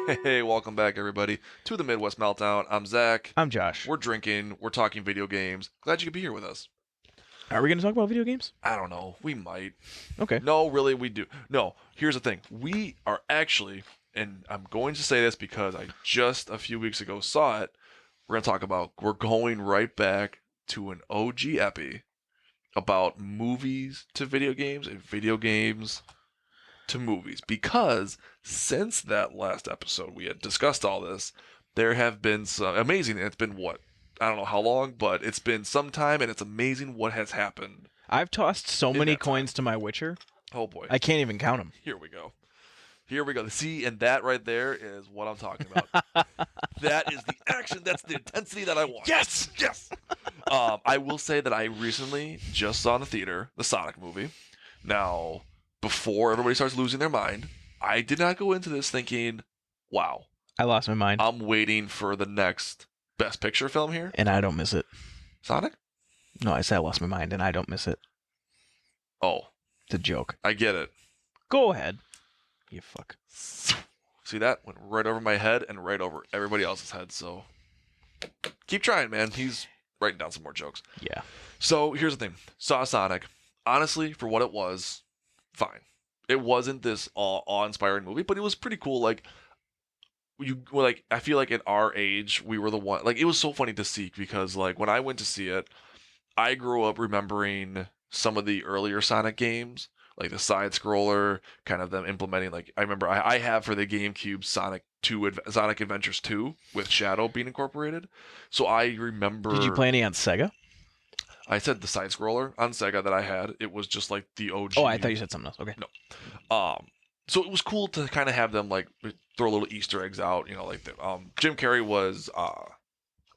Hey, welcome back, everybody, to the Midwest Meltdown. I'm Zach. I'm Josh. We're drinking, we're talking video games. Glad you could be here with us. Are we going to talk about video games? I don't know, we might. Okay. No, really, we do. No, here's the thing. We are actually, and I'm going to say this because I just a few weeks ago saw it, we're going right back to an OG epi about movies to video games and video games to movies, because since that last episode we had discussed all this, there have been some amazing. It's been what, I don't know how long, but it's been some time, and it's amazing what has happened. I've tossed so In many that time. coins to my Witcher, Oh boy, I can't even count them. here we go. Here we go. See, and that right there is what I'm talking about. That is the action. That's the intensity that I want. Yes! Yes. I will say that I recently just saw in the theater the Sonic movie. Now, before everybody starts losing their mind, I did not go into this thinking, wow, I lost my mind, I'm waiting for the next Best Picture film here. and I don't miss it. Sonic? No, I said I lost my mind, and I don't miss it. Oh, It's a joke. I get it. Go ahead. You fuck. See, that went right over my head and right over everybody else's head, so keep trying, man. He's writing down some more jokes. Yeah. So here's the thing. Saw Sonic. Honestly, for what it was, fine. It wasn't this awe-inspiring movie, but it was pretty cool. I feel like at our age, we were the one. Like, it was so funny to see, because like when I went to see it, I grew up remembering some of the earlier Sonic games, like the side scroller, kind of them implementing. Like, I remember I have for the GameCube Sonic Adventures 2 with Shadow being incorporated. So I remember. Did you play any on Sega? I said the side scroller on Sega that I had. It was just like the OG. Oh, I thought you said something else. Okay. So it was cool to kind of have them like throw little Easter eggs out. Like Jim Carrey was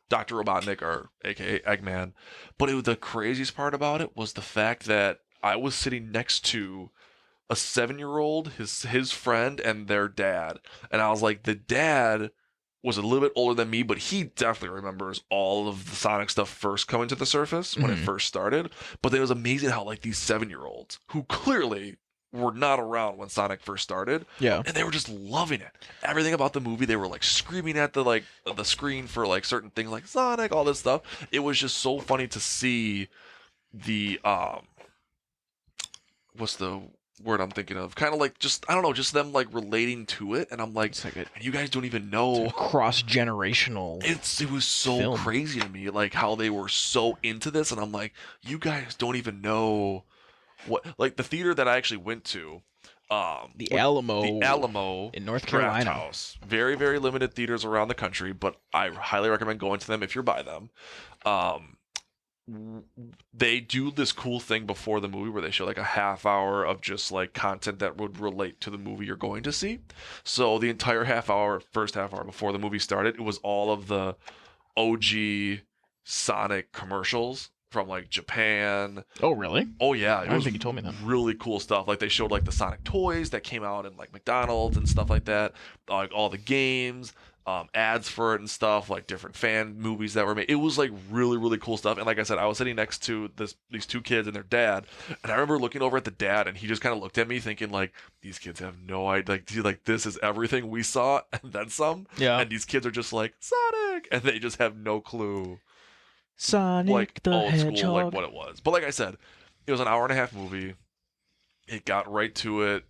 Dr. Robotnik, or AKA Eggman. But the craziest part about it was the fact that I was sitting next to a 7-year-old, his friend, and their dad, and I was like, the dad was a little bit older than me, but he definitely remembers all of the Sonic stuff first coming to the surface when it first started. But it was amazing how like these 7-year-olds, who clearly were not around when Sonic first started, Yeah. and they were just loving it. Everything about the movie, they were like screaming at the screen for like certain things, like Sonic, all this stuff. It was just so funny to see the what's the word I'm thinking of? Kind of like, just, I don't know, just them like relating to it, and I'm like, It's like a and you guys don't even know. cross-generational. It was so film. crazy to me, like how they were so into this, and I'm like, you guys don't even know what, like the theater that I actually went to, The Alamo. the Alamo in North Draft Carolina. House. Very, very limited theaters around the country, but I highly recommend going to them if you're by them. They do this cool thing before the movie where they show like a half hour of just like content that would relate to the movie you're going to see. So the entire first half hour before the movie started, it was all of the OG Sonic commercials from like Japan. Oh, really? Oh yeah, I don't think you told me that. Really cool stuff. Like they showed like the Sonic toys that came out in like McDonald's and stuff like that. Like all the games, ads for it and stuff. Like different fan movies that were made. It was like really, really cool stuff. And like I said, I was sitting next to these two kids and their dad, and I remember looking over at the dad, and he just kind of looked at me, thinking like, these kids have no idea. Like this is everything we saw and then some. Yeah. And these kids are just like Sonic, and they just have no clue. Sonic Like the old Hedgehog. school, like what it was. But like I said, it was an hour and a half movie. It got right to it.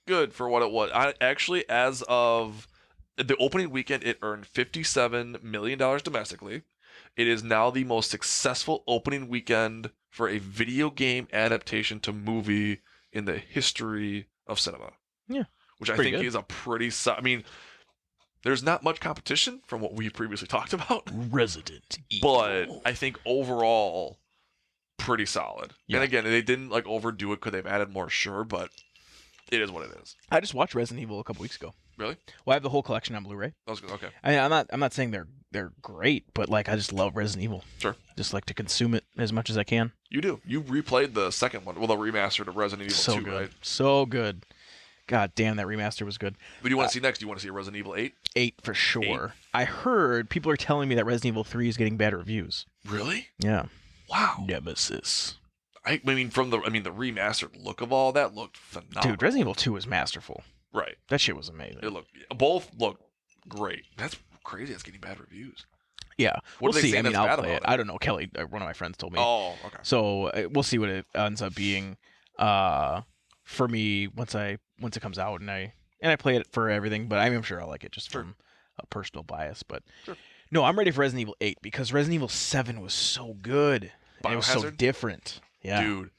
Good for what it was. Actually, as of the opening weekend, it earned $57 million domestically. It is now the most successful opening weekend for a video game adaptation to movie in the history of cinema. Yeah, Which I pretty think good. is a pretty... I mean, there's not much competition from what we've previously talked about. Resident Evil. But I think overall, pretty solid. Yeah. And again, they didn't like overdo it. Could they've added more? Sure, but it is what it is. I just watched Resident Evil a couple weeks ago. Really? Well, I have the whole collection on Blu-ray. That was good. Okay. I mean, I'm not saying they're great, but like I just love Resident Evil. Sure. Just like to consume it as much as I can. You do. You replayed the second one. Well, the remastered of Resident Evil So 2, good. right? So good. God damn, that remaster was good. What do you want to see next? Do you want to see a Resident Evil 8? 8 for sure. I heard people are telling me that Resident Evil 3 is getting bad reviews. Really? Yeah. Wow. Nemesis. I mean, the remastered look of all that looked phenomenal. Dude, Resident Evil 2 was masterful. Right. That shit was amazing. Both look great. That's crazy. It's getting bad reviews. Yeah, What we'll are they see. saying I mean, that's I'll bad play about it. I don't know. Kelly, one of my friends, told me. Oh, okay. So we'll see what it ends up being. For me, once it comes out and I play it for everything, but I'm sure I'll like it just Sure. from a personal bias. But Sure. no, I'm ready for Resident Evil 8 because Resident Evil 7 was so good. And it was so Biohazard? different. Yeah. Dude,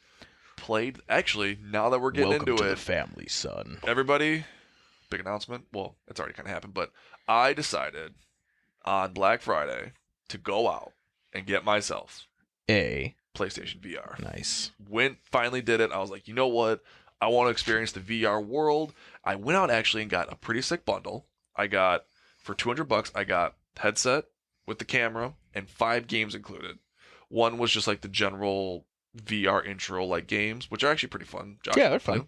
played. Actually, now that we're getting Welcome into to it, the family, son. everybody, big announcement. Well, it's already kind of happened, but I decided on Black Friday to go out and get myself PlayStation VR. Nice. Finally did it. I was like, you know what? I want to experience the VR world. I went out actually and got a pretty sick bundle. I got, for $200, I got headset with the camera and 5 games included. One was just like the general VR intro like games, which are actually pretty fun. Josh, Yeah, they're fun.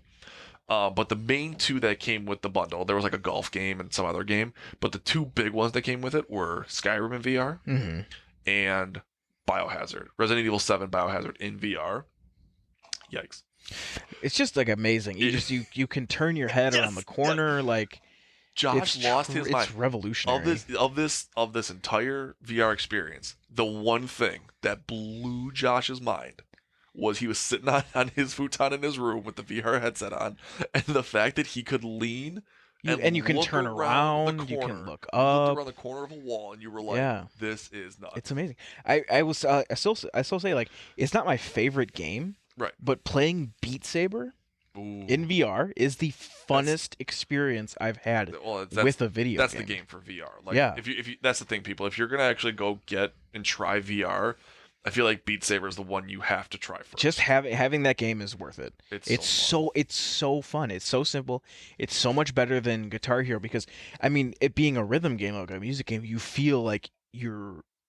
but the main 2 that came with the bundle, there was like a golf game and some other game, but the 2 big ones that came with it were Skyrim in VR and Biohazard. Resident Evil 7 Biohazard in VR. Yikes. It's just like amazing. You can turn your head around the corner like Josh lost his mind. It's revolutionary. Of this entire VR experience. The one thing that blew Josh's mind was he was sitting on his futon in his room with the VR headset on, and the fact that he could lean and you can look turn the around, corner. you can look You looked up. around the corner of a wall, and you were like, Yeah. "This is nuts." It's amazing. I still say like it's not my favorite game, Right. but playing Beat Saber Ooh. in VR is the funnest experience I've had with a video That's game. the game for VR. Like, Yeah. if you that's the thing, people. If you're gonna actually go get and try VR, I feel like Beat Saber is the one you have to try first. Just having that game is worth it. It's so fun. It's so simple. It's so much better than Guitar Hero because I mean, it being a rhythm game, like a music game, you feel like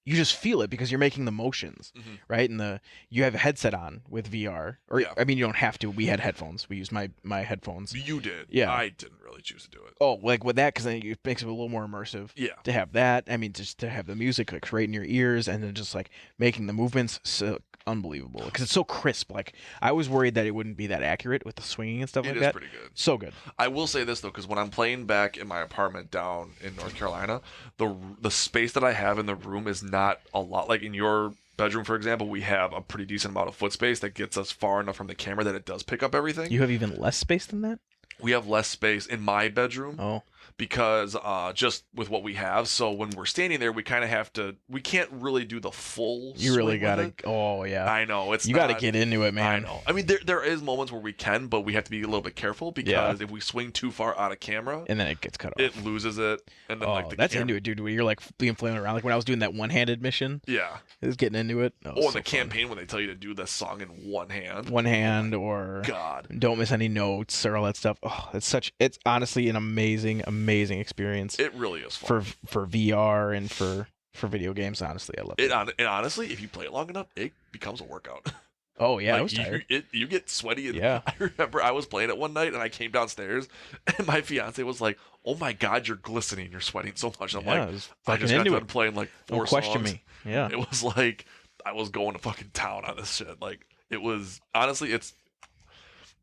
you just feel it because you're making the motions, right? And you have a headset on with VR, or I mean, you don't have to. We had headphones. We used my headphones. You did. Yeah. I didn't really choose to do it. Oh, like with that, because then it makes it a little more immersive. Yeah. To have that, I mean, just to have the music like right in your ears, and then just like making the movements so unbelievable because it's so crisp. Like I was worried that it wouldn't be that accurate with the swinging and stuff like that. It is pretty good. So good. I will say this though, because when I'm playing back in my apartment down in North Carolina, the space that I have in the room is not a lot. Like in your bedroom, for example, we have a pretty decent amount of foot space that gets us far enough from the camera that it does pick up everything. You have even less space than that? We have less space in my bedroom. Oh. Because just with what we have, so when we're standing there, we kind of have to. We can't really do the full. You really swing gotta. with it. Oh yeah. I know You gotta get into it, man. I know. I mean, there is moments where we can, but we have to be a little bit careful because if we swing too far out of camera, and then it gets cut off. it loses it, and then that's into it, dude. Where you're like being flailing around, like when I was doing that one-handed mission. Yeah. It was getting into it. Oh, in the campaign when they tell you to do the song in one hand. One hand, or God. Don't miss any notes or all that stuff. Oh, it's honestly an amazing experience. It really is fun. For VR and for video games. Honestly, I love it. And honestly, if you play it long enough, it becomes a workout. Oh yeah, like, I was tired. You get sweaty. And yeah. I remember I was playing it one night and I came downstairs and my fiance was like, "Oh my God, you're glistening. You're sweating so much." And I'm like, I just got done playing like 4 songs. Don't question me. Yeah. It was like I was going to fucking town on this shit. Like it was honestly, it's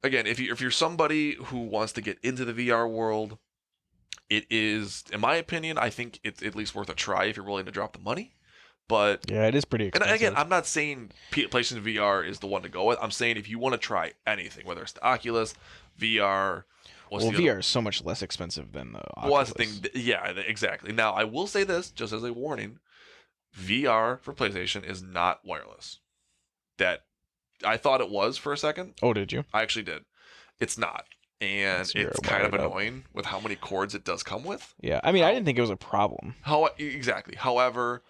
again, if you're somebody who wants to get into the VR world, it is, in my opinion, I think it's at least worth a try if you're willing to drop the money. But yeah, it is pretty expensive. And again, I'm not saying PlayStation VR is the one to go with. I'm saying if you want to try anything, whether it's the Oculus, VR. VR is so much less expensive than the Oculus. Well, that's the thing. Yeah, exactly. Now, I will say this, just as a warning. VR for PlayStation is not wireless. That I thought it was for a second. Oh, did you? I actually did. It's not. And it's kind of annoying with how many cords it does come with. Yeah, I mean, I didn't think it was a problem. Exactly. However,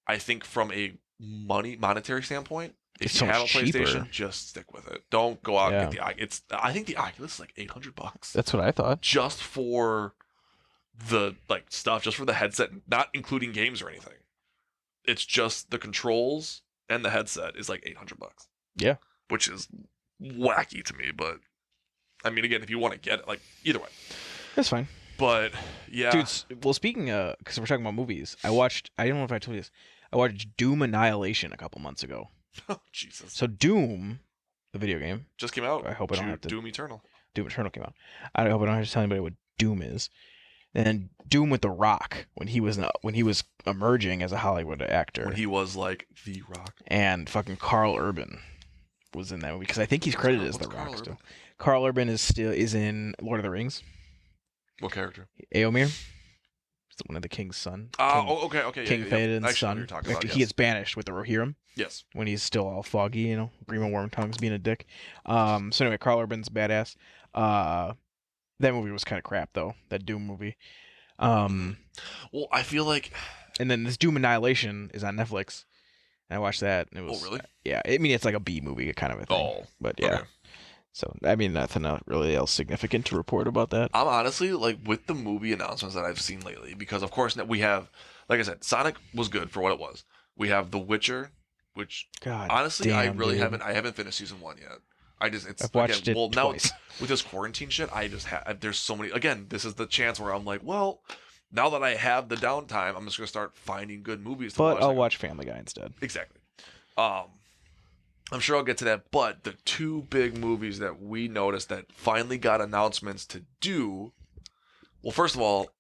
I think from a monetary standpoint, if you have a PlayStation, just stick with it. Don't go out and get the. I think the Oculus is like $800. That's what I thought. Just for the stuff, just for the headset, not including games or anything. It's just the controls and the headset is like $800. Yeah, which is wacky to me, but. I mean, again, if you want to get it, either way. That's fine. But, yeah. Dude, well, speaking of, because we're talking about movies, I don't know if I told you this, I watched Doom Annihilation a couple months ago. Oh, Jesus. So Doom, the video game. Just came out. I hope I don't have to. Doom Eternal. Doom Eternal came out. I hope I don't have to tell anybody what Doom is. And Doom with The Rock when he was emerging as a Hollywood actor. When he was like The Rock. And fucking Carl Urban was in that movie because I think he's credited as The Rock still. Carl Urban is in Lord of the Rings. What character? Éomer. He's one of the king's son. Okay. King Theoden's son. He gets banished with the Rohirrim. Yes. When he's still all foggy, Grima Wormtongue's being a dick. So anyway, Carl Urban's badass. That movie was kind of crap though. That Doom movie. Well, I feel like. And then this Doom Annihilation is on Netflix. And I watched that. And it was. Oh really? Yeah. I mean, it's like a B movie kind of a thing. Oh. But yeah. Okay. So, I mean, nothing really else significant to report about that. I'm honestly, like, with the movie announcements that I've seen lately, because, of course, we have, like I said, Sonic was good for what it was. We have The Witcher, which, honestly, I haven't finished season 1 yet. I've watched it twice. Now, with this quarantine shit, there's so many, again, this is the chance where I'm like, well, now that I have the downtime, I'm just going to start finding good movies to watch. But I'll watch Family Guy instead. Exactly. I'm sure I'll get to that, but the two big movies that we noticed that finally got announcements to do, well, first of all,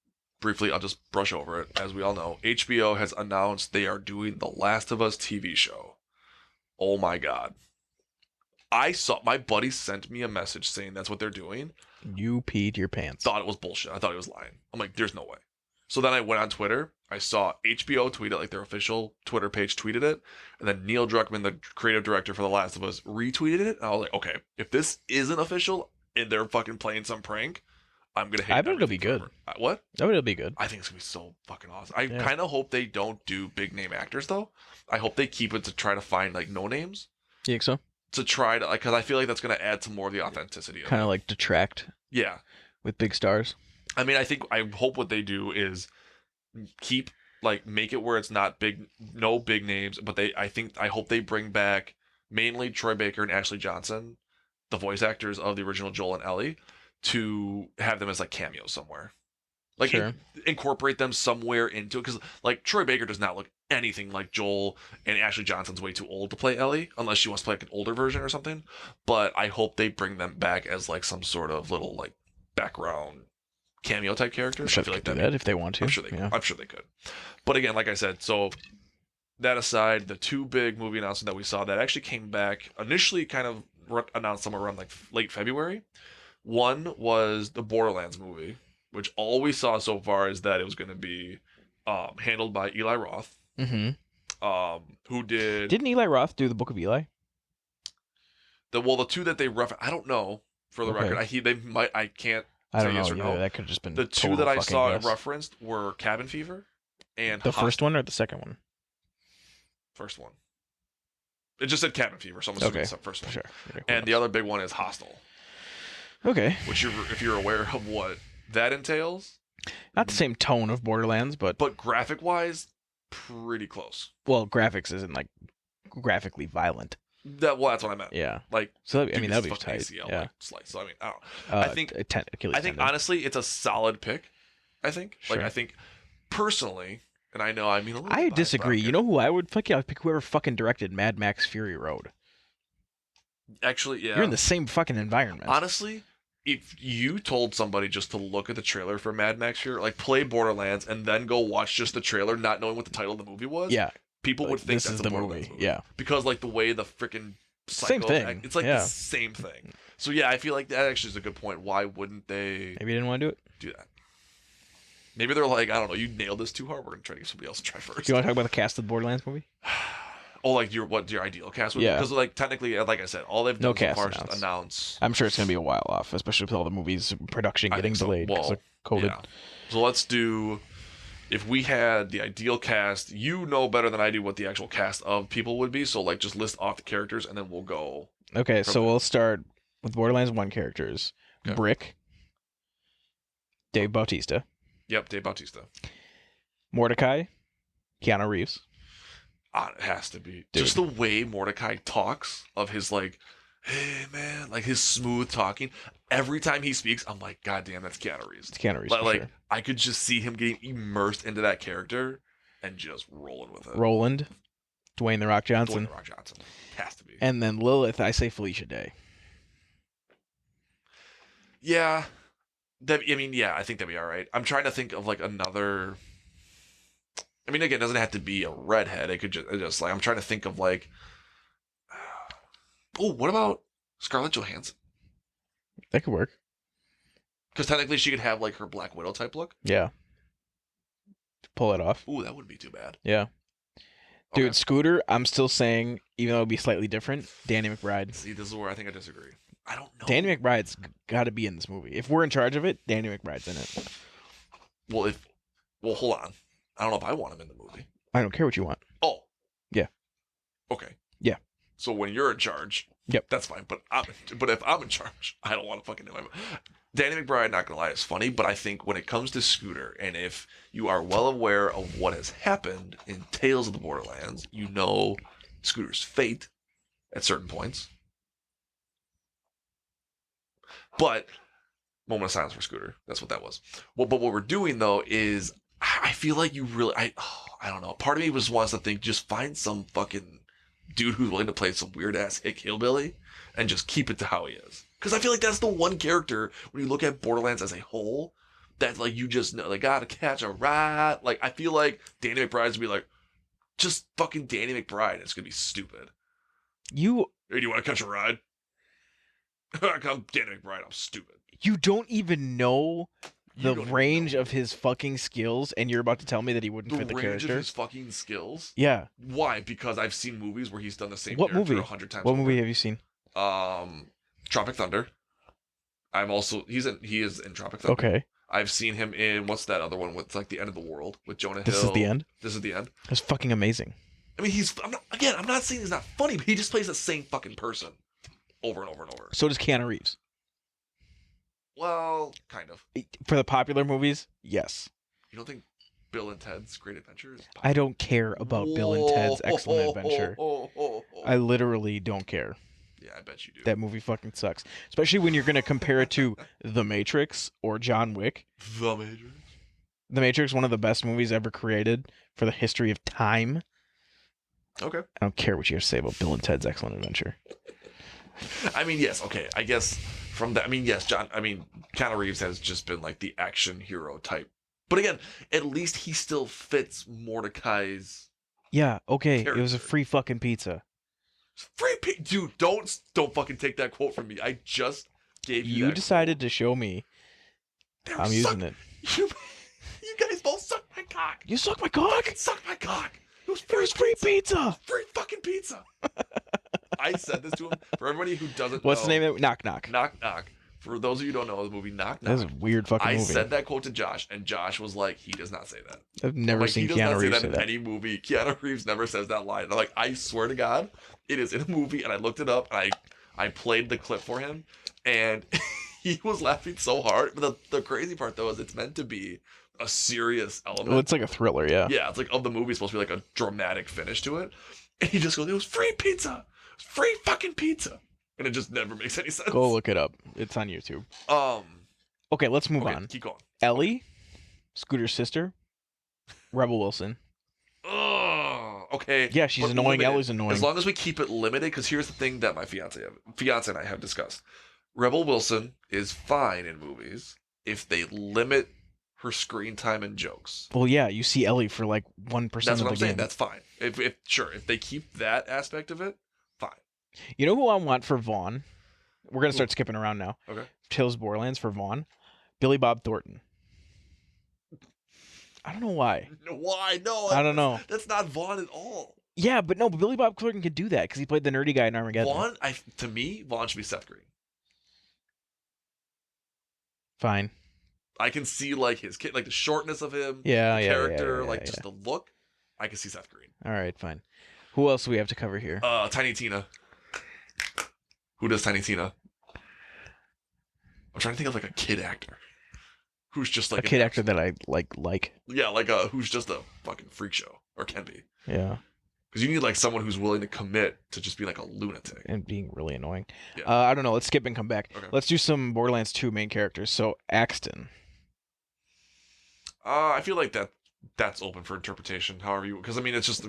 briefly, I'll just brush over it. As we all know, HBO has announced they are doing The Last of Us TV show. Oh my God. My buddy sent me a message saying that's what they're doing. You peed your pants. Thought it was bullshit. I thought he was lying. I'm like, there's no way. So then I went on Twitter. I saw HBO tweet it, like their official Twitter page tweeted it. And then Neil Druckmann, the creative director for The Last of Us, retweeted it. And I was like, okay, if this isn't official and they're fucking playing some prank, I'm going to hate it. I bet it'll be good. What? I bet it'll be good. I think it's going to be so fucking awesome. I kind of hope they don't do big name actors, though. I hope they keep it to try to find, like, no names. You think so? To try to, like, because I feel like that's going to add to more of the authenticity. Kind of like detract. Yeah. With big stars. I mean, I hope what they do is make it where it's not no big names, but I hope they bring back mainly Troy Baker and Ashley Johnson, the voice actors of the original Joel and Ellie, to have them as like cameos somewhere. Like sure. Incorporate them somewhere into it, because like Troy Baker does not look anything like Joel, and Ashley Johnson's way too old to play Ellie, unless she wants to play like an older version or something. But I hope they bring them back as like some sort of little like background cameo type characters. Sure, I feel like they could do that if they want to. I'm sure they could. But again, like I said, so that aside, the two big movie announcements that we saw that actually came back initially kind of announced somewhere around like late February. One was the Borderlands movie, which all we saw so far is that it was going to be handled by Eli Roth. Mm-hmm. Who didn't Eli Roth do the Book of Eli? The two that they I don't know for the record. I can't. I don't know. Yes or no. That could have just been the two that I saw referenced were Cabin Fever and the first one or the second one. First one. It just said Cabin Fever, so I'm assuming it's the first one. Sure. And the other big one is Hostel. Okay. Which, if you're aware of what that entails, not the same tone of Borderlands, but graphic wise, pretty close. Well, graphics isn't like graphically violent. That's what I meant. Yeah. Like, so I mean, that'd be tight. ACL, yeah. Like, slice. So I mean, I don't know. I think honestly, it's a solid pick. I think. Sure. Like, I think personally, and I know I mean a little. I disagree. You know who I would fuck? I'd pick whoever fucking directed Mad Max Fury Road. Actually, yeah. You're in the same fucking environment. Honestly, if you told somebody just to look at the trailer for Mad Max Fury, like play Borderlands and then go watch just the trailer, not knowing what the title of the movie was, yeah, people would think this is the movie. Yeah, because like the way the freaking same thing. It's like the same thing. So yeah, I feel like that actually is a good point. Why wouldn't they? Maybe they didn't want to do that. Maybe they're like, I don't know, you nailed this too hard. We're gonna try to get somebody else to try first. Do you want to talk about the cast of the Borderlands movie? Oh, like your ideal cast would be? Because like technically, like I said, all they've done so far is just announce. I'm sure it's gonna be a while off, especially with all the movies production getting delayed because of COVID. Yeah. So let's do. If we had the ideal cast, you know better than I do what the actual cast of people would be. So like, just list off the characters, and then we'll go. Okay, so we'll start with Borderlands 1 characters: Brick, Dave Bautista. Yep, Dave Bautista. Mordecai, Keanu Reeves. It has to be. Dude. Just the way Mordecai talks, of his like, hey man, like his smooth talking. Every time he speaks, I'm like, God damn, that's Keanu Reeves. It's Keanu Reeves. Like, I could just see him getting immersed into that character and just rolling with it. Roland, Dwayne The Rock Johnson. Dwayne The Rock Johnson. Has to be. And then Lilith, I say Felicia Day. Yeah. I mean, yeah, I think that'd be all right. I'm trying to think of like another. I mean, again, it doesn't have to be a redhead. It could just like I'm trying to think of like. Oh, what about Scarlett Johansson? That could work. Because technically, she could have like her Black Widow type look. Yeah. Pull it off. Ooh, that wouldn't be too bad. Yeah. Okay. Dude, Scooter, I'm still saying, even though it'd be slightly different, Danny McBride. See, this is where I think I disagree. I don't know. Danny McBride's got to be in this movie. If we're in charge of it, Danny McBride's in it. Well, hold on. I don't know if I want him in the movie. I don't care what you want. Oh. Yeah. Okay. Yeah. So when you're in charge, yep, that's fine. But if I'm in charge, I don't want to fucking know him. Danny McBride, not gonna lie, is funny, but I think when it comes to Scooter, and if you are well aware of what has happened in Tales of the Borderlands, you know Scooter's fate at certain points. But moment of silence for Scooter. That's what that was. Well, but what we're doing though is, I feel like you really, I don't know. Part of me just wants to think, just find some fucking dude who's willing to play some weird ass hick hillbilly, and just keep it to how he is. Because I feel like that's the one character when you look at Borderlands as a whole that like you just know they gotta catch a rat. Like I feel like Danny McBride's gonna be like, just fucking Danny McBride. It's gonna be stupid. Hey, do you want to catch a ride? I'm Danny McBride. I'm stupid. You don't even know the range of his fucking skills, and you're about to tell me that he wouldn't fit the character? The range of his fucking skills? Yeah. Why? Because I've seen movies where he's done the same character movie? 100 times. What movie have you seen? Tropic Thunder. He is in Tropic Thunder. Okay. I've seen him in, what's that other one with like the end of the world with Jonah Hill. This is the end? This is the end. It's fucking amazing. I mean, I'm not saying he's not funny, but he just plays the same fucking person over and over and over. So does Keanu Reeves. Well, kind of. For the popular movies, yes. You don't think Bill and Ted's Great Adventure is popular? I don't care about Bill and Ted's Excellent Adventure. I literally don't care. Yeah, I bet you do. That movie fucking sucks. Especially when you're going to compare it to The Matrix or John Wick. The Matrix? The Matrix, one of the best movies ever created for the history of time. Okay. I don't care what you have to say about Bill and Ted's Excellent Adventure. I mean, yes, okay. I guess from that, I mean, yes, Keanu Reeves has just been like the action hero type. But again, at least he still fits Mordecai's. Yeah, okay. character. It was a free fucking pizza. Free pizza, dude! Don't fucking take that quote from me. I just gave you. You decided to show me. I'm using it. You guys both suck my cock. You suck my cock. Fucking suck my cock. It was free pizza. Free fucking pizza. I said this to him. For everybody who doesn't What's know. the name of it? Knock Knock. Knock Knock. For those of you who don't know the movie Knock Knock. That's a weird fucking movie. I said that quote to Josh, and Josh was like, he does not say that. I've never seen Keanu Reeves say that. In any movie. Keanu Reeves never says that line. And I'm like, I swear to God, it is in a movie, and I looked it up, and I played the clip for him, and he was laughing so hard. But the crazy part, though, is it's meant to be a serious element. Well, it's like a thriller, yeah. Yeah, it's like of the movie, it's supposed to be like a dramatic finish to it. And he just goes, it was free pizza. It was free fucking pizza. And it just never makes any sense. Go look it up. It's on YouTube. Okay, let's move on. Keep going. Ellie, Scooter's sister, Rebel Wilson. Oh, okay. Yeah, she's annoying. Limited. Ellie's annoying. As long as we keep it limited, because here's the thing that my fiance and I have discussed. Rebel Wilson is fine in movies if they limit her screen time and jokes. Well, yeah, you see Ellie for like 1% of the game. That's what I'm saying. That's fine. If they keep that aspect of it, fine. You know who I want for Vaughn? We're gonna start skipping around now. Okay. Tales of Borderlands for Vaughn. Billy Bob Thornton. I don't know why. Why? No. I don't know. That's not Vaughn at all. Yeah, but Billy Bob Thornton could do that because he played the nerdy guy in Armageddon. To me, Vaughn should be Seth Green. Fine. I can see like his kid, like the shortness of him, character, just the look. I can see Seth Green. All right, fine. Who else do we have to cover here? Tiny Tina. Who does Tiny Tina? I'm trying to think of like a kid actor who's just like a kid actor that I like. Yeah, like who's just a fucking freak show or can be. Yeah. Because you need like someone who's willing to commit to just be like a lunatic and being really annoying. Yeah. I don't know. Let's skip and come back. Okay. Let's do some Borderlands 2 main characters. So Axton. I feel like that's open for interpretation. However you, because I mean it's just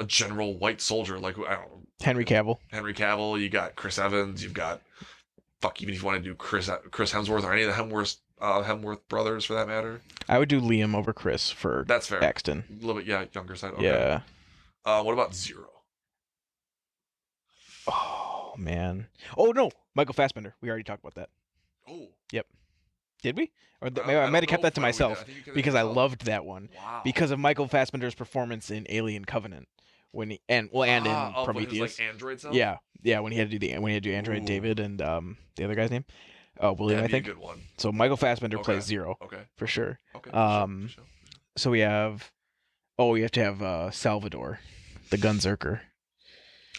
a general white soldier like I don't know. Henry Cavill. You got Chris Evans. You've got even if you want to do Chris Hemsworth or any of the Hemsworth brothers for that matter. I would do Liam over Chris for That's fair. Paxton. A little bit, yeah, younger side. Okay. Yeah. What about Zero? Oh man. Oh no, Michael Fassbender. We already talked about that. Oh. Yep. Did we? Or I I might have don't kept know that to if we did. I myself think you kept it to because I yourself. loved that one. Wow. Because of Michael Fassbender's performance in Alien Covenant when he and in When Prometheus. he was, like, android self? Yeah, when he had to do Android Ooh. David and the other guy's name, William, That'd I be think. a good one. So Michael Fassbender Okay. plays Zero Okay. for sure. Okay. For sure. So we have you have to have Salvador, the Gunzerker.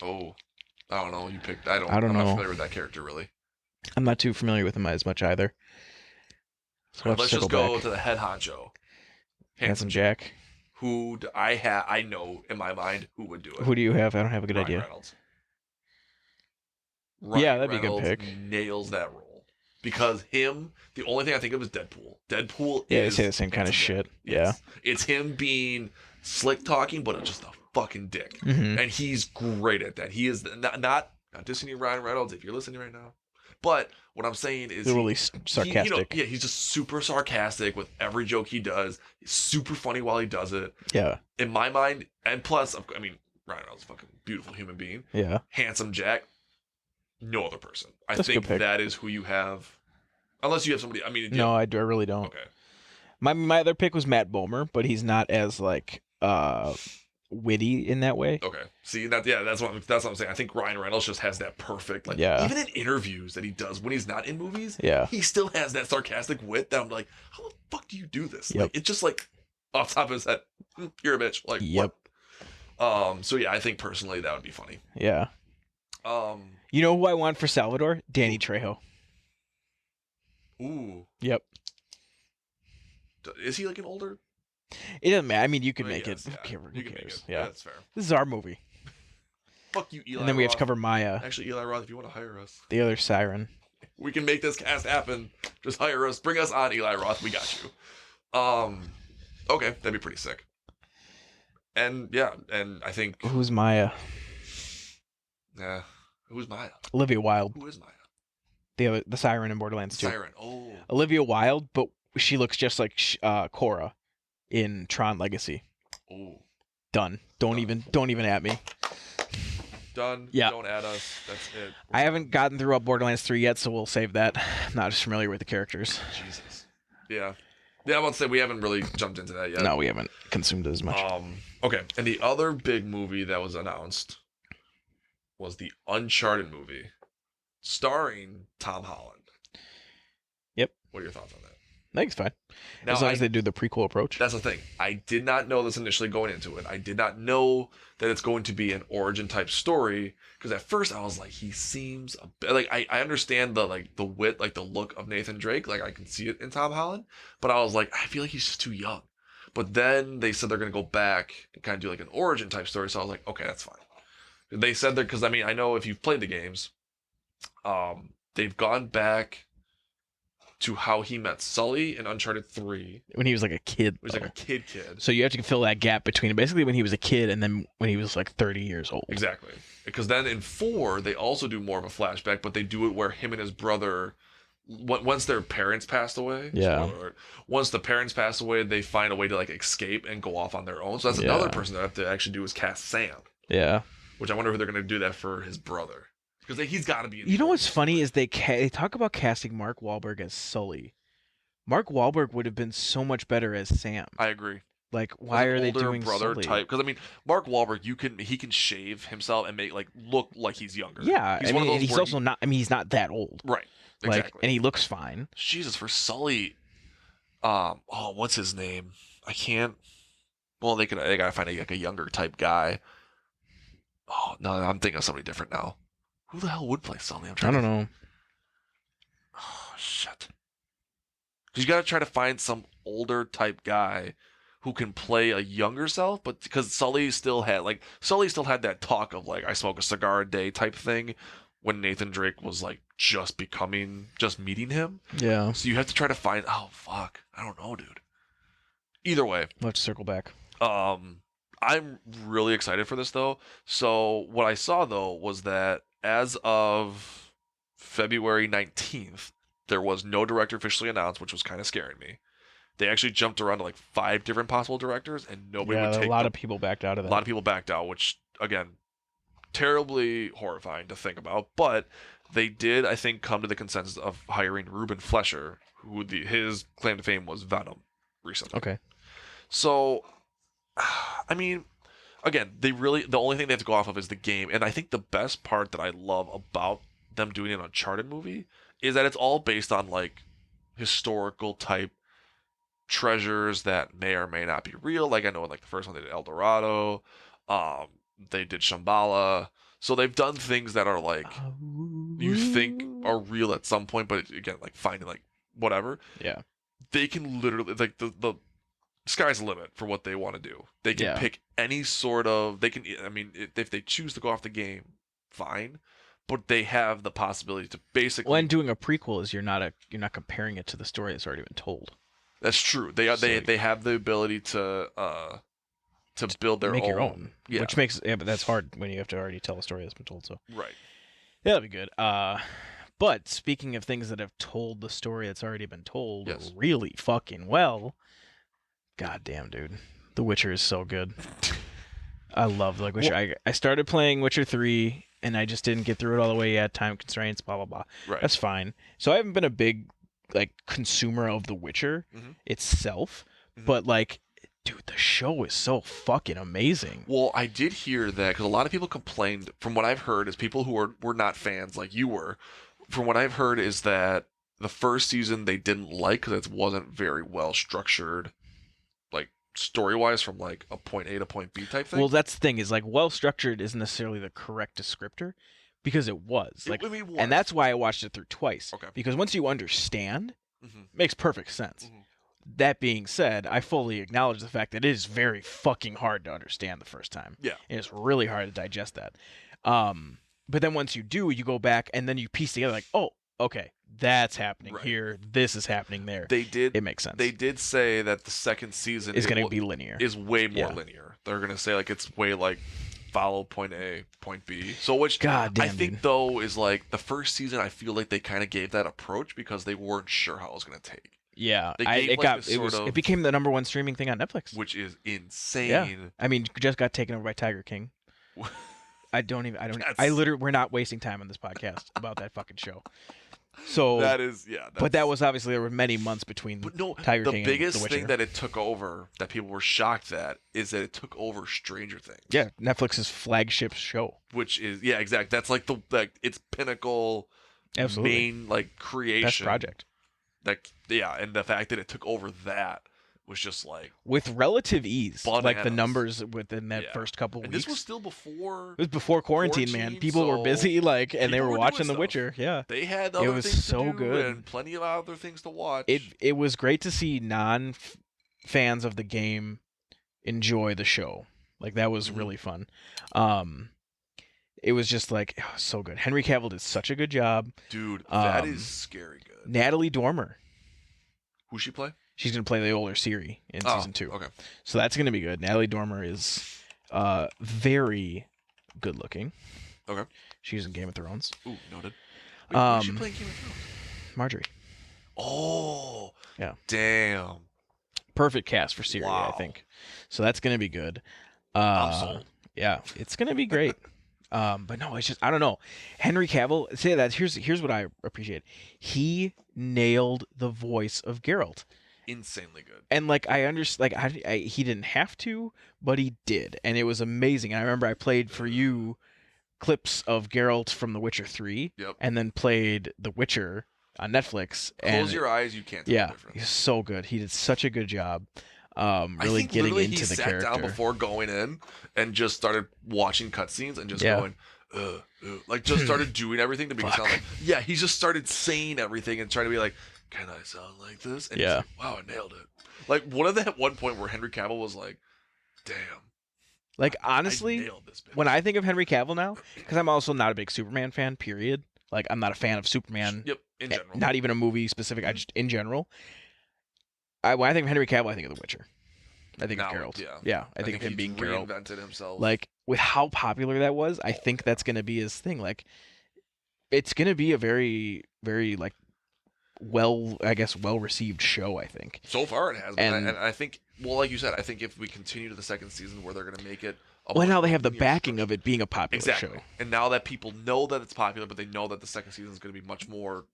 Oh, I don't know. You picked. I don't I'm know. not familiar with that character really. I'm not too familiar with him as much either. So Let's just go back. to the head honcho, Handsome Jack. Who I know in my mind who would do it. Who do you have? I don't have a good Ryan idea. Reynolds. Yeah, that'd Reynolds be a good pick. Nails that role because him. The only thing I think of is Deadpool. Deadpool. Yeah, they is say the same kind of shit. Yeah, it's him being slick talking, but just a fucking dick, mm-hmm. and he's great at that. He is not dissing Ryan Reynolds if you're listening right now. But what I'm saying is really sarcastic. He's just super sarcastic with every joke he does. He's super funny while he does it. Yeah. In my mind, and plus, I mean, Ryan Reynolds is a fucking beautiful human being. Yeah. Handsome Jack. No other person. I That's think that is who you have. Unless you have somebody. I mean, no, I really don't. Okay. My other pick was Matt Bomer, but he's not as like witty in that way. Okay. See that's what I'm saying. I think Ryan Reynolds just has that perfect even in interviews that he does when he's not in movies, he still has that sarcastic wit that I'm like, how the fuck do you do this? Yep. Like it's just like off the top of his head, you're a bitch. Like yep. What? So yeah, I think personally that would be funny. Yeah. You know who I want for Salvador? Danny Trejo. Ooh. Yep. Is he like an older? It doesn't matter. I mean, you can make it. Yeah. Who cares? Yeah, that's fair. This is our movie. Fuck you, Eli. And then we Roth. have to cover Maya. Actually, Eli Roth, if you want to hire us, the other siren. We can make this cast happen. Just hire us. Bring us on, Eli Roth. We got you. Okay, that'd be pretty sick. And yeah, and I think who's Maya? Yeah, who's Maya? Olivia Wilde. Who is Maya? The siren in Borderlands 2. Siren. Oh. Olivia Wilde, but she looks just like Cora in Tron Legacy. Oh. Done. Don't even at me. Done. Yeah. Don't add us. That's it. I haven't gotten through Borderlands 3 yet, so we'll save that. I'm not as familiar with the characters. Jesus. Yeah. Yeah, I want to say we haven't really jumped into that yet. No, we haven't consumed it as much. Okay. And the other big movie that was announced was the Uncharted movie starring Tom Holland. Yep. What are your thoughts on that? I think it's fine. Now, as long as they do the prequel approach. That's the thing. I did not know this initially going into it. I did not know that it's going to be an origin type story because at first I was like, he seems a bit like I understand the wit, like the look of Nathan Drake, like I can see it in Tom Holland, but I was like, I feel like he's just too young. But then they said they're going to go back and kind of do like an origin type story, so I was like, okay, that's fine. They said that because I mean I know if you've played the games, they've gone back to how he met Sully in Uncharted 3. When he was like a kid. He was like a kid. So you have to fill that gap between basically when he was a kid and then when he was like 30 years old. Exactly. Because then in 4, they also do more of a flashback, but they do it where him and his brother, once their parents passed away. Yeah. Once the parents pass away, they find a way to like escape and go off on their own. So that's another person that I have to actually do is cast Sam. Yeah. Which I wonder if they're going to do that for his brother. Because he's got to be. You know what's funny is they talk about casting Mark Wahlberg as Sully. Mark Wahlberg would have been so much better as Sam. I agree. Like, why are they doing brother Sully? type? Because I mean, Mark Wahlberg, he can shave himself and make look like he's younger. Yeah, he's one of those. And he's also not. I mean, he's not that old. Right. Exactly. And he looks fine. Jesus, for Sully. What's his name? I can't. Well, they gotta find a younger type guy. Oh no, I'm thinking of somebody different now. Who the hell would play Sully? I don't know. Oh, shit. You got to try to find some older type guy who can play a younger self, but because Sully still had that talk of like I smoke a cigar a day type thing when Nathan Drake was like just meeting him. Yeah. So you have to try to find. Oh fuck, I don't know, dude. Either way, let's circle back. I'm really excited for this though. So what I saw though was that as of February 19th, There was no director officially announced, which was kind of scaring me. They actually jumped around to like 5 different possible directors, and nobody would Yeah, a take lot them. of people backed out of A that. lot of people backed out, which again, terribly horrifying to think about. But they did, I think, come to the consensus of hiring Ruben Flesher, who his claim to fame was Venom recently. Okay. So, I mean, again, the only thing they have to go off of is the game, and I think the best part that I love about them doing an Uncharted movie is that it's all based on like historical type treasures that may or may not be real. Like I know in like the first one they did El Dorado, um, they did Shambhala. So they've done things that are like you think are real at some point, but again, like finding like whatever. Yeah. They can literally like the sky's the limit for what they want to do. They can pick any sort of they can. I mean, if they choose to go off the game, fine. But they have the possibility to basically. When doing a prequel is you're not comparing it to the story that's already been told. That's true. They have the ability to build their your own, yeah. Which makes but that's hard when you have to already tell a story that's been told. So right, that'll be good. But speaking of things that have told the story that's already been told really fucking well, goddamn, dude, The Witcher is so good. I love The Witcher. Well, I started playing Witcher 3, and I just didn't get through it all the way yet. Time constraints, blah blah blah. Right. That's fine. So I haven't been a big like consumer of The Witcher itself, but like, dude, the show is so fucking amazing. Well, I did hear that because a lot of people complained. From what I've heard, is people who were not fans like you were. From what I've heard, is that the first season they didn't like because it wasn't very well structured, like story-wise, from like a point A to point B type thing. Well, that's the thing is like well structured isn't necessarily the correct descriptor. Because it was like, and that's why I watched it through twice. Okay. Because once you understand, it makes perfect sense. That being said, I fully acknowledge the fact that it is very fucking hard to understand the first time. Yeah, and it's really hard to digest that. But then once you do, you go back and then you piece together like, oh, okay, that's happening here. This is happening there. It makes sense. They did say that the second season is going to be linear. Is way more linear. They're going to say like it's way like. Follow point A, point B. So which I think though is like the first season. I feel like they kind of gave that approach because they weren't sure how it was going to take. Yeah, it became the number one streaming thing on Netflix, which is insane. Yeah. I mean, just got taken over by Tiger King. I literally, we're not wasting time on this podcast about that fucking show. So that is but that was obviously there were many months between Tiger King and The Witcher. The biggest thing that it took over that people were shocked at is that it took over Stranger Things. Yeah, Netflix's flagship show. Which is exactly. That's like its pinnacle, main like creation, best project. And the fact that it took over that was just like with relative ease, bananas. Like the numbers within that first couple weeks. This was still before. It was before quarantine, man. People were busy, and they were watching The Witcher. Yeah, they had other things to do and plenty of other things to watch. It was great to see non-fans of the game enjoy the show. Like that was really fun. It was just like so good. Henry Cavill did such a good job, dude. That is scary good. Natalie Dormer. Who's she play? She's going to play the older Ciri in season 2. Okay. So that's going to be good. Natalie Dormer is very good looking. Okay. She's in Game of Thrones. Ooh, noted. Wait, who's she playing Game of Thrones? Marjorie. Oh. Yeah. Damn. Perfect cast for Ciri, I think. So that's going to be good. I'm sold. Yeah, it's going to be great. But no, it's just I don't know. Henry Cavill, say that here's what I appreciate. He nailed the voice of Geralt. Insanely good. And like I understand, like he didn't have to, but he did, and it was amazing. And I remember I played for you clips of Geralt from The Witcher 3, and then played The Witcher on Netflix. Close your eyes, you can't tell the difference. He's so good. He did such a good job. Really getting into the character. He sat down before going in and just started watching cutscenes and just going, like just started doing everything to make it sound like, he just started saying everything and trying to be like, can I sound like this? And he's like, wow, I nailed it. Like one point where Henry Cavill was like, damn. Like honestly, I nailed this bitch. When I think of Henry Cavill now, because I'm also not a big Superman fan, period. Like I'm not a fan of Superman. Yep, in general. Not even a movie specific. I just in general. When I think of Henry Cavill, I think of The Witcher. I think of Geralt. Yeah, I think of him being Geralt. Reinvented himself. Like with how popular that was, I think that's gonna be his thing. Like, it's gonna be a very, very like well received show, I think. So far it has been. And And I think, well, like you said, I think if we continue to the second season where they're going to make it a well, much now they more have the linear backing structure. of it being a popular Exactly. show. And now that people know that it's popular, but they know that the second season is going to be much more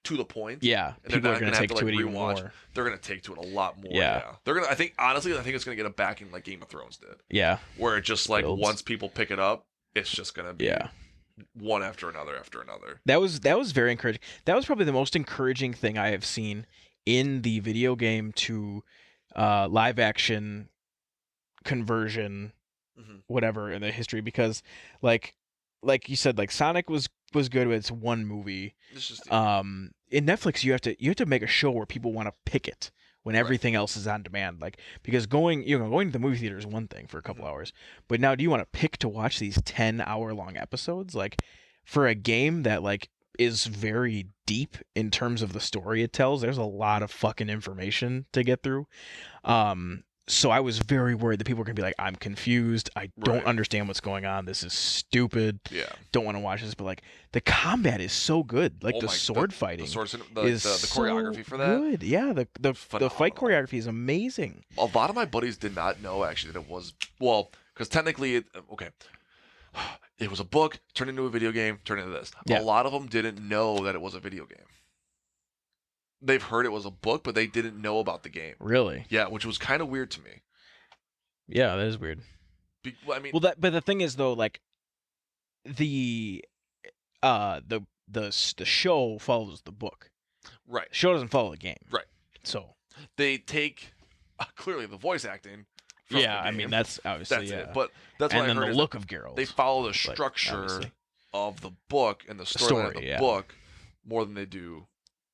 to the point. Yeah, And people they're are not going going to to have take to to like it even rewatch. more. They're going to take to it a lot more. Yeah. Yeah. They're going to, I think, honestly, I think it's going to get a backing like Game of Thrones did. Yeah. Where it just like Builds. once people pick it up, it's just going to be Yeah. one after another after another. That was very encouraging. That was probably the most encouraging thing I have seen in the video game to live action conversion, whatever, in the history, because like you said, like Sonic was good with its one movie. It's just In Netflix you have to make a show where people want to pick it when everything else is on demand, like, because going to the movie theater is one thing for a couple hours, but now do you want to pick to watch these 10-hour long episodes, like, for a game that like is very deep in terms of the story it tells? There's a lot of fucking information to get through. So I was very worried that people were going to be like, I'm confused. I don't understand what's going on. This is stupid. Yeah. Don't want to watch this. But like, the combat is so good. Like, the sword fighting the choreography for that. Good. Yeah. The fight choreography is amazing. A lot of my buddies did not know actually that it was, well, because technically it was a book turned into a video game, turned into this. Yeah. A lot of them didn't know that it was a video game. They've heard it was a book, but they didn't know about the game. Really? Yeah, which was kind of weird to me. Yeah, that is weird. I mean, but the thing is though, like, the show follows the book. Right. The show doesn't follow the game. Right. So they take clearly the voice acting. From the game. I mean, that's obviously it. But that's and what then I heard the look of Geralt. They follow the structure of the book and the story of the book more than they do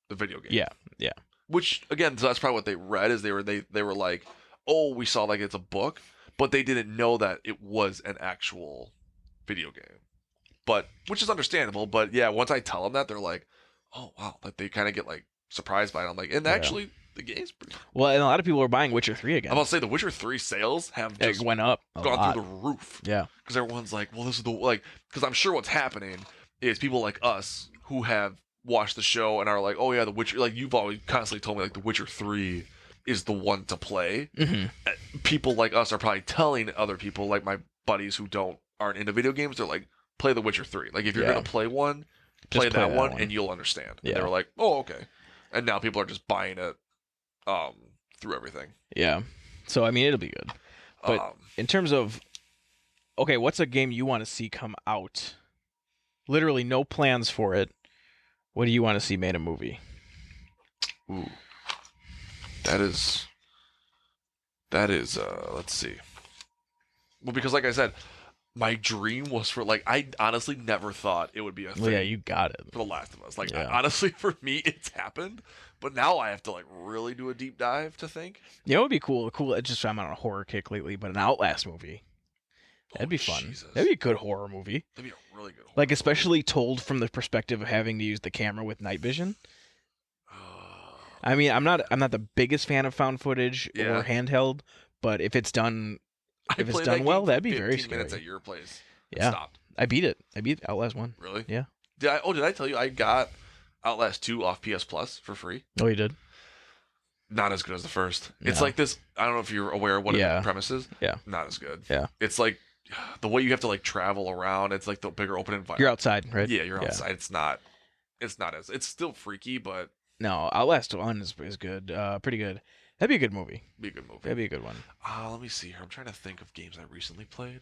the video game. Yeah, yeah. Which, again, so that's probably what they read, is they were like, oh, we saw like it's a book, but they didn't know that it was an actual video game. But which is understandable. But yeah, once I tell them that, they're like, oh wow, like they kind of get like surprised by it. I'm like, and actually, the game's pretty. Well, and a lot of people are buying Witcher 3 again. I'm about to say the Witcher 3 sales have just went up, gone through the roof. Yeah, because everyone's like, well, this is because I'm sure what's happening is people like us who have watched the show and are like, oh yeah, The Witcher. Like, you've always constantly told me like The Witcher 3 is the one to play. People like us are probably telling other people, like my buddies who aren't into video games, they're like, play The Witcher 3. Like, if you're gonna play one, play that one and you'll understand. And they were like, oh, okay. And now people are just buying it through everything. Yeah. So I mean, it'll be good. But in terms of, okay, what's a game you want to see come out? Literally no plans for it. What do you want to see made a movie? Ooh. That is let's see. Well, because like I said, my dream was for, like, I honestly never thought it would be a thing. Well, yeah, you got it. For The Last of Us. Like, honestly, for me, it's happened. But now I have to, like, really do a deep dive to think. Yeah, it would be cool. I'm on a horror kick lately, but an Outlast movie. That'd be fun. Jesus. That'd be a good horror movie. That'd be a really good horror Like, especially told from the perspective of having to use the camera with night vision. I mean, I'm not the biggest fan of found footage or handheld, but if it's done well, that'd be very scary. Minutes at your place. Yeah. Stopped. I beat it. I beat Outlast 1. Really? Yeah. Did I tell you I got Outlast 2 off PS Plus for free? Oh, you did? Not as good as the first. No. It's like this, I don't know if you're aware of what the premise is. Yeah. Not as good. Yeah. It's like the way you have to like travel around, it's like the bigger open environment. You're outside, right? Yeah, you're outside. It's not as, it's still freaky, but no, Outlast 1 is good. Pretty good. That'd be a good movie. That'd be a good one. Let me see here. I'm trying to think of games I recently played.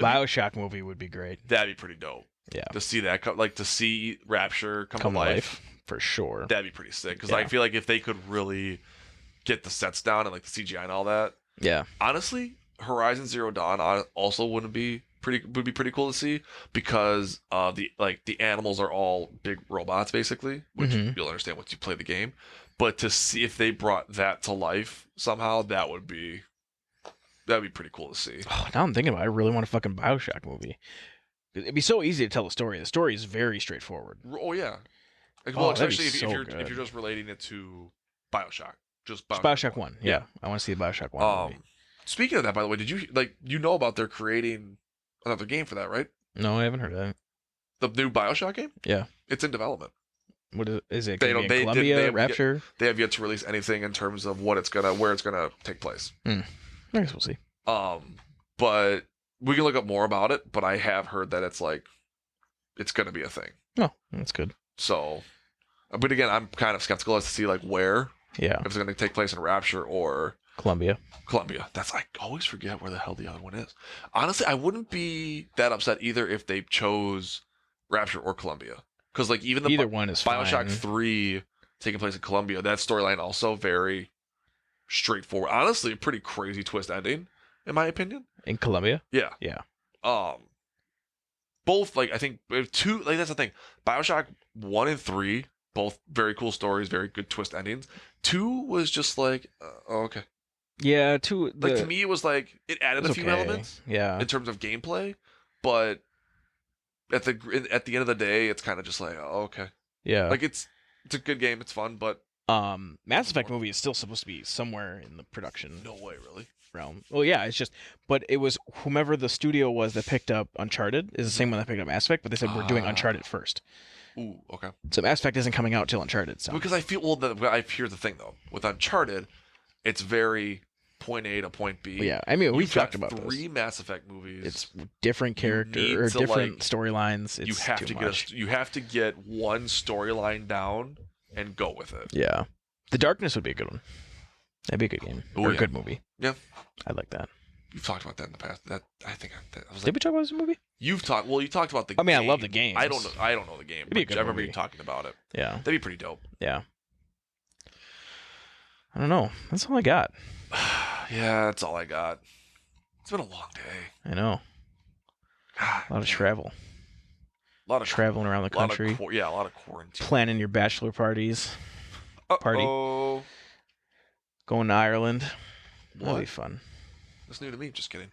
BioShock movie would be great. That'd be pretty dope. Yeah. To see that, like to see Rapture come to life. For sure. That'd be pretty sick. Because I feel like if they could really get the sets down and like the CGI and all that. Yeah. Honestly, Horizon Zero Dawn also would be pretty cool to see, because the animals are all big robots basically, which you'll understand once you play the game. But to see if they brought that to life somehow, that'd be pretty cool to see. Oh, now I'm thinking about it. I really want a fucking BioShock movie. It'd be so easy to tell a story. The story is very straightforward. Oh yeah. Well, especially if you're just relating it to BioShock. Just BioShock 1. Yeah. I want to see the BioShock 1 movie. Speaking of that, by the way, did you know about they're creating another game for that, right? No, I haven't heard of that. The new BioShock game? Yeah. It's in development. What is it? They Gonna don't. be in Columbia, Rapture? They have yet to release anything in terms of where it's gonna take place. I guess we'll see. But we can look up more about it. But I have heard that it's gonna be a thing. Oh, that's good. So, but again, I'm kind of skeptical as to see like where. Yeah. If it's gonna take place in Rapture or Columbia. I always forget where the hell the other one is. Honestly, I wouldn't be that upset either if they chose Rapture or Columbia. Because like even either one is Bioshock fine. 3 taking place in Columbia, that storyline also very straightforward. Honestly, a pretty crazy twist ending, in my opinion. In Columbia? Yeah. Yeah. Both like I think two like that's the thing. Bioshock 1 and 3, both very cool stories, very good twist endings. 2 was just like okay. Yeah, 2 like to me it was like it added a few elements in terms of gameplay, but at the end of the day it's kind of just like okay. Yeah. Like it's a good game, it's fun, but Mass Effect movie is still supposed to be somewhere in the production. No way, really. Realm. Well, yeah, it's just, but it was whomever the studio was that picked up Uncharted is the same one that picked up Mass Effect, but they said we're doing Uncharted first. Ooh, okay. So Mass Effect isn't coming out till Uncharted. So because I feel here's the thing though with Uncharted, it's very point A to point B. Yeah, I mean we've talked about three Mass Effect movies. It's different character or different storylines. It's you have to get one storyline down and go with it. Yeah, The Darkness would be a good one. That'd be a good game or a good movie. Yeah, I'd like that. You've talked about that in the past. That I think I was like, did we talk about this movie? You talked about the. I mean, game. I love the game. I don't know the game. It'd be a good I remember movie. you talking about it. Yeah, that'd be pretty dope. Yeah. I don't know. That's all I got. Yeah, that's all I got. It's been a long day. I know. God, a lot of travel. A lot of traveling around the country. A lot of quarantine. Planning your bachelor parties. Party. Going to Ireland. That'll be fun. That's new to me. Just kidding.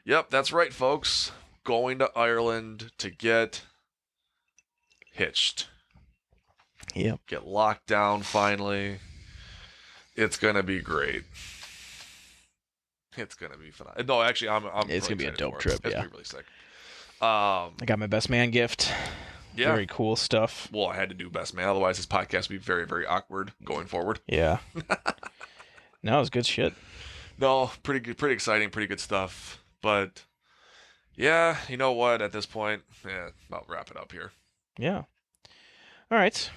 Yep, that's right, folks. Going to Ireland to get hitched. Yep. Get locked down finally. It's gonna be great. It's gonna be fun. No, actually, I'm. It's gonna be a dope trip. It's gonna be really sick. I got my best man gift. Yeah. Very cool stuff. Well, I had to do best man, otherwise this podcast would be very, very awkward going forward. Yeah. No, it's good shit. No, pretty good, pretty exciting, pretty good stuff. But yeah, you know what? At this point, I'll wrap it up here. Yeah. All right.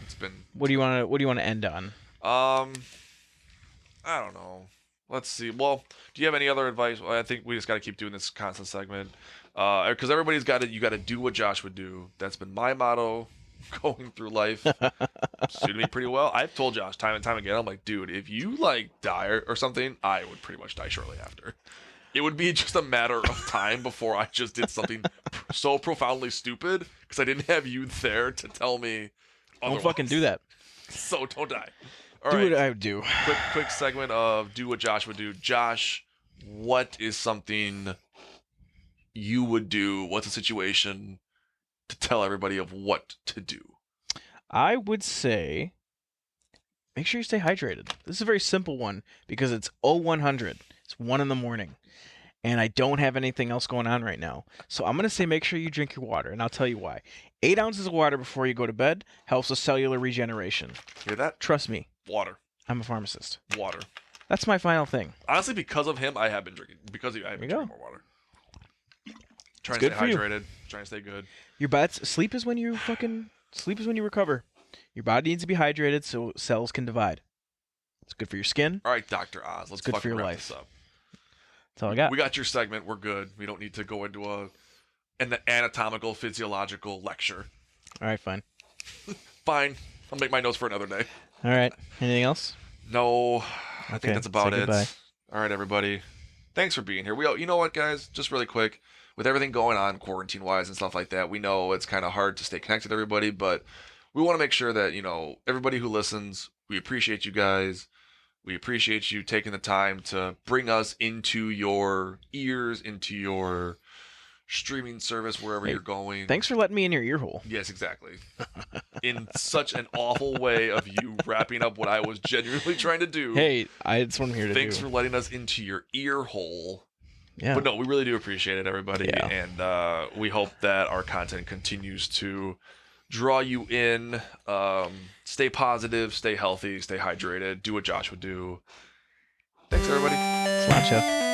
What do you want to end on? I don't know. Let's see. Well, do you have any other advice? I think we just got to keep doing this constant segment. Because everybody's got to, you got to do what Josh would do. That's been my motto going through life. Suited me pretty well. I've told Josh time and time again, I'm like, dude, if you like die or something, I would pretty much die shortly after. It would be just a matter of time before I just did something so profoundly stupid because I didn't have you there to tell me otherwise. Don't fucking do that. So don't die. All right. What I would do. Quick segment of do what Josh would do. Josh, what is something you would do? What's a situation to tell everybody of what to do? I would say make sure you stay hydrated. This is a very simple one because it's 0100. It's 1 a.m. and I don't have anything else going on right now. So I'm going to say make sure you drink your water, and I'll tell you why. 8 ounces of water before you go to bed helps with cellular regeneration. Hear that? Trust me. Water. I'm a pharmacist. Water. That's my final thing. Honestly, because of him, I have been drinking. Because of you, I have been drinking more water. Trying to stay hydrated. Trying to stay good. Your body's sleep is when you recover. Your body needs to be hydrated so cells can divide. It's good for your skin. All right, Dr. Oz. Let's fucking wrap this up. That's all I got. We got your segment. We're good. We don't need to go into an anatomical, physiological lecture. All right, fine. Fine. I'll make my notes for another day. All right. Anything else? No. I think that's about it. Goodbye. All right, everybody. Thanks for being here. You know what, guys? Just really quick, with everything going on quarantine-wise and stuff like that, we know it's kind of hard to stay connected with everybody, but we want to make sure that, everybody who listens, we appreciate you guys. We appreciate you taking the time to bring us into your ears, into your streaming service, wherever you're going. Thanks for letting me in your ear hole. Yes, exactly. In such an awful way of you wrapping up what I was genuinely trying to do. Hey, that's what I'm here to do. Thanks for letting us into your ear hole. Yeah. But no, we really do appreciate it, everybody. Yeah. And we hope that our content continues to draw you in. Stay positive, stay healthy, stay hydrated. Do what Josh would do. Thanks, everybody. Slap